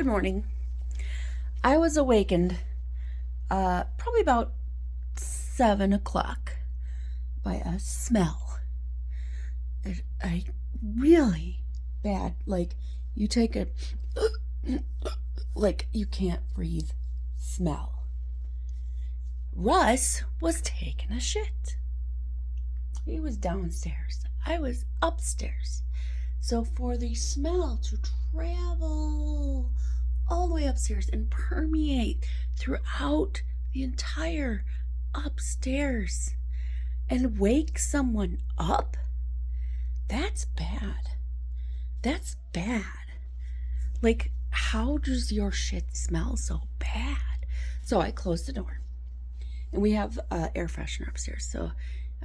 Good morning. I was awakened probably about 7 o'clock by a smell. A really bad, like you take a, like you can't breathe smell. Russ was taking a shit. He was downstairs. I was upstairs. So for the smell to travel all the way upstairs and permeate throughout the entire upstairs and wake someone up, that's bad. That's bad. Like, how does your shit smell so bad? So I closed the door. And we have air freshener upstairs. So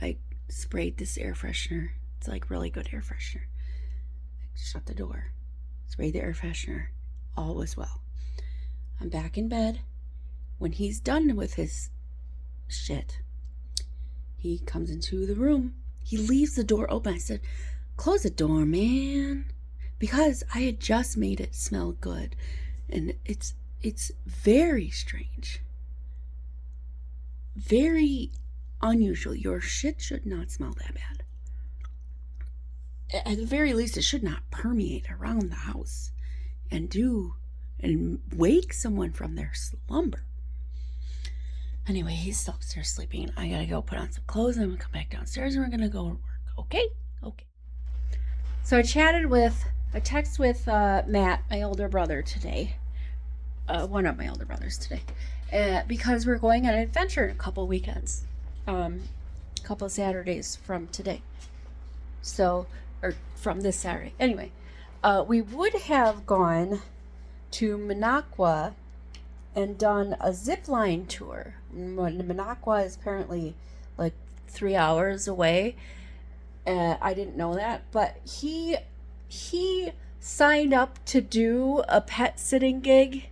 I sprayed this air freshener. It's like really good air freshener. I shut the door. Sprayed the air freshener. All was well. I'm back in bed. When he's done with his shit, he comes into the room. He leaves the door open. I said, close the door, man. Because I had just made it smell good. And it's very strange. Very unusual. Your shit should not smell that bad. At the very least, it should not permeate around the house and wake someone from their slumber. Anyway, he's still upstairs sleeping. I gotta go put on some clothes and I'm gonna come back downstairs and we're gonna go to work. Okay? Okay. So I texted with Matt, my older brother, today. One of my older brothers today. Because we're going on an adventure in a couple weekends. Couple Saturdays from today. So, or from this Saturday. Anyway, we would have gone to Minocqua and done a zip line tour. Minocqua is apparently like 3 hours away. I didn't know that, but he signed up to do a pet sitting gig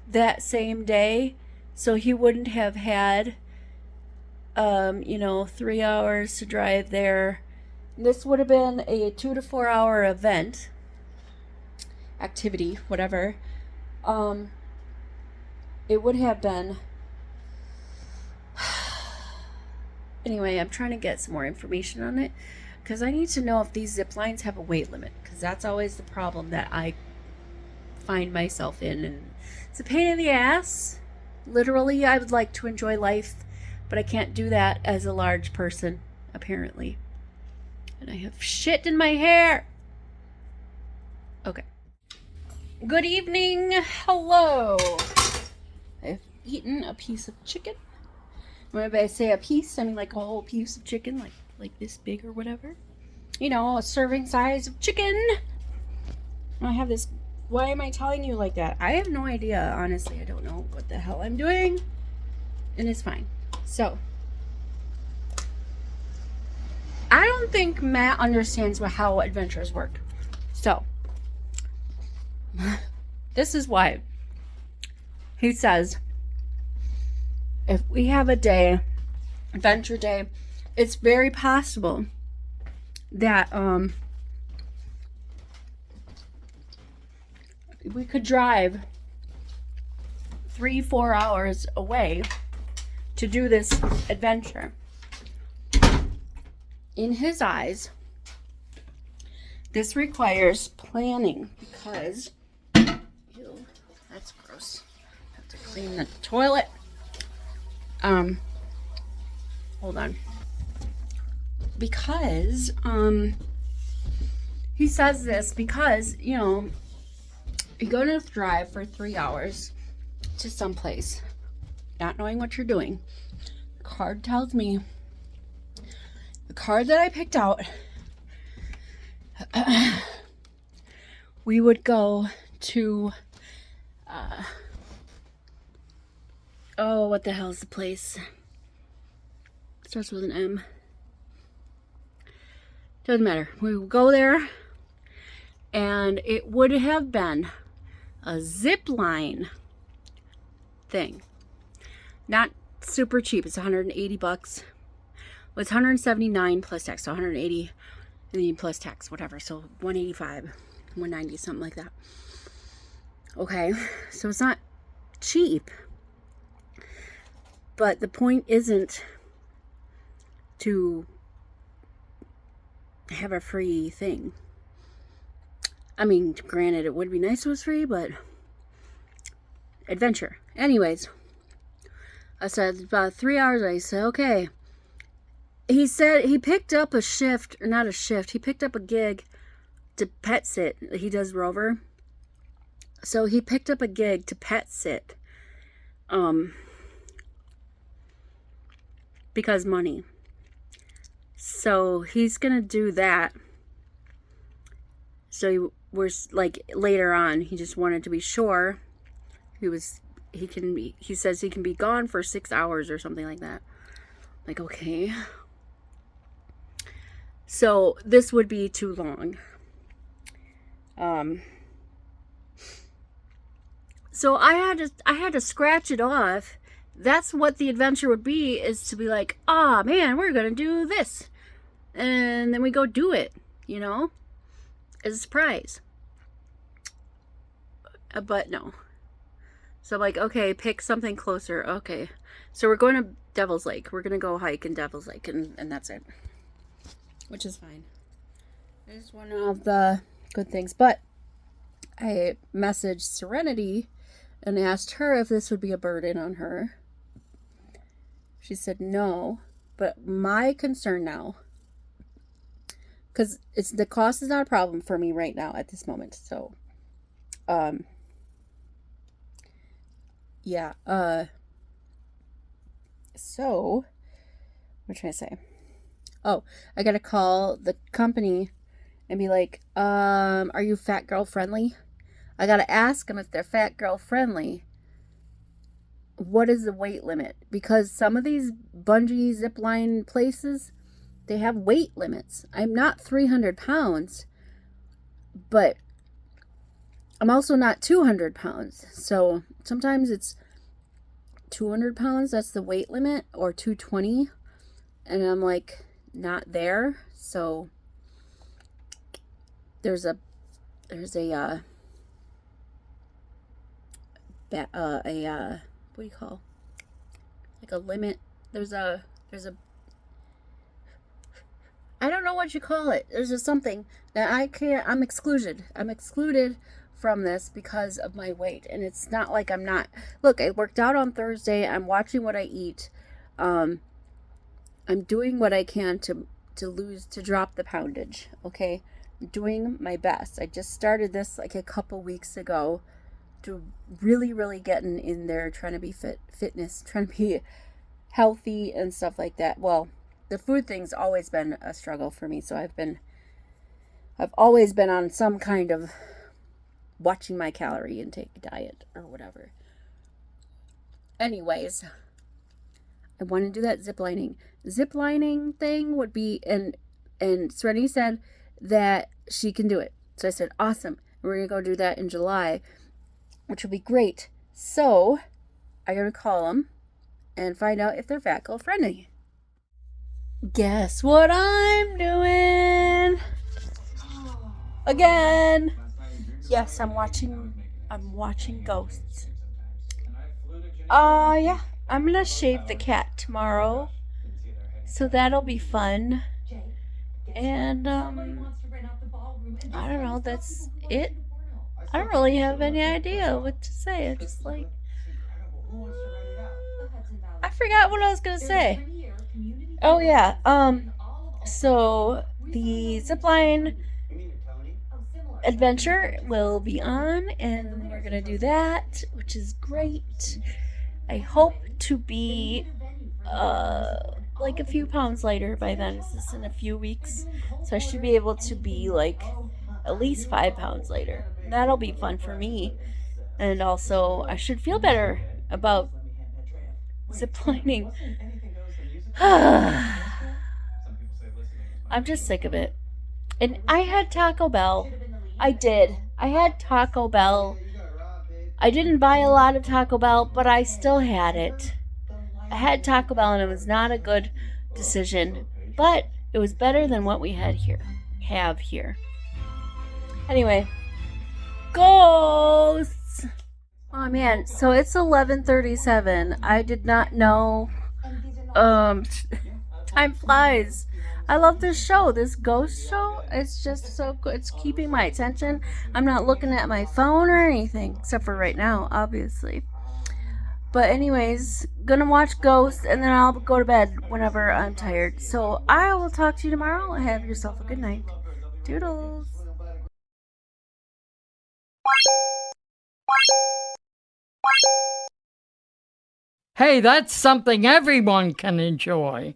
that same day, so he wouldn't have had 3 hours to drive there. This would have been a 2 to 4 hour event, activity, whatever. It would have been. Anyway, I'm trying to get some more information on it because I need to know if these zip lines have a weight limit, because that's always the problem that I find myself in, and it's a pain in the ass. Literally, I would like to enjoy life, but I can't do that as a large person, apparently. And I have shit in my hair. Okay. Good evening. Hello. I've eaten a piece of chicken. Whenever I say a piece, I mean like a whole piece of chicken, like this big or whatever. You know, a serving size of chicken. I have this. Why am I telling you like that? I have no idea, honestly. I don't know what the hell I'm doing. And it's fine. So, I don't think Matt understands how adventures work. So, this is why. He says, if we have a day, adventure day, it's very possible that we could drive 3-4 hours away to do this adventure. In his eyes, this requires planning because, ew, that's gross. I have to clean the toilet. Hold on. Because, he says this because, you're going to drive for 3 hours to someplace, not knowing what you're doing. The card tells me, the card that I picked out, we would go to, what the hell's the place? Starts with an M. Doesn't matter. We would go there, and it would have been a zip line thing. Not super cheap. It's $180. Well, it's $179 plus tax, so $180 and then plus tax, whatever. So $185, $190, something like that. Okay, so it's not cheap. But the point isn't to have a free thing. I mean, granted, it would be nice if it was free, but adventure. Anyways, I said about 3 hours. I said, okay. He said he picked up a shift, or not a shift, he picked up a gig to pet sit. He does Rover. So he picked up a gig to pet sit. Because money. So he's gonna do that. So we're like later on, he just wanted to be sure. He says he can be gone for 6 hours or something like that. Like, okay. So this would be too long. So I had to scratch it off. That's what the adventure would be, is to be like, ah, man, we're gonna do this, and then we go do it, as a surprise. But no. So I'm like, okay, pick something closer. Okay, so we're going to Devil's Lake. We're gonna go hike in Devil's Lake, and that's it, which is fine. It's one of the good things. But I messaged Serenity and asked her if this would be a burden on her. She said no, but my concern now, because the cost is not a problem for me right now at this moment. So, yeah. So, what should I say? Oh, I gotta call the company and be like, are you fat girl friendly? I gotta ask them if they're fat girl friendly. What is the weight limit? Because some of these bungee zipline places, they have weight limits. I'm not 300 pounds, but I'm also not 200 pounds. So sometimes it's 200 pounds, that's the weight limit, or 220. And I'm like, not there. So there's a what do you call, like a limit. There's a I don't know what you call it. There's just something that I'm excluded from this because of my weight. And it's not like I'm not. Look, I worked out on Thursday. I'm watching what I eat. I'm doing what I can to drop the poundage. Okay, I'm doing my best. I just started this like a couple weeks ago, to really getting in there, trying to be fitness, trying to be healthy and stuff like that. Well, the food thing's always been a struggle for me, so I've always been on some kind of watching my calorie intake diet or whatever. Anyways, I want to do that ziplining thing would be, and Serenity said that she can do it. So I said, awesome. We're gonna go do that in July, which will be great. So I gotta call them and find out if they're fat girl friendly. Guess what I'm doing again? Yes, I'm watching ghosts. Yeah, I'm gonna shave the cat tomorrow, so that'll be fun. And I don't know, that's it. I don't really have any idea what to say. I'm just like, I forgot what I was gonna say. Oh yeah, so the zipline adventure will be on, and we're gonna do that, which is great. I hope to be like a few pounds lighter by then. This is in a few weeks, so I should be able to be like at least 5 pounds lighter. That'll be fun for me, and also I should feel better about ziplining. I'm just sick of it. And I had Taco Bell. I did. I had Taco Bell. I didn't buy a lot of Taco Bell, but I still had it. I had Taco Bell, and it was not a good decision, but it was better than what we have here. Anyway, ghosts! Oh man, so it's 11:37. I did not know. Time flies. I love this show, this ghost show. It's just so good. It's keeping my attention. I'm not looking at my phone or anything, except for right now, obviously. But anyways, gonna watch Ghost and then I'll go to bed whenever I'm tired. So I will talk to you tomorrow. Have yourself a good night. Toodles. Hey, that's something everyone can enjoy.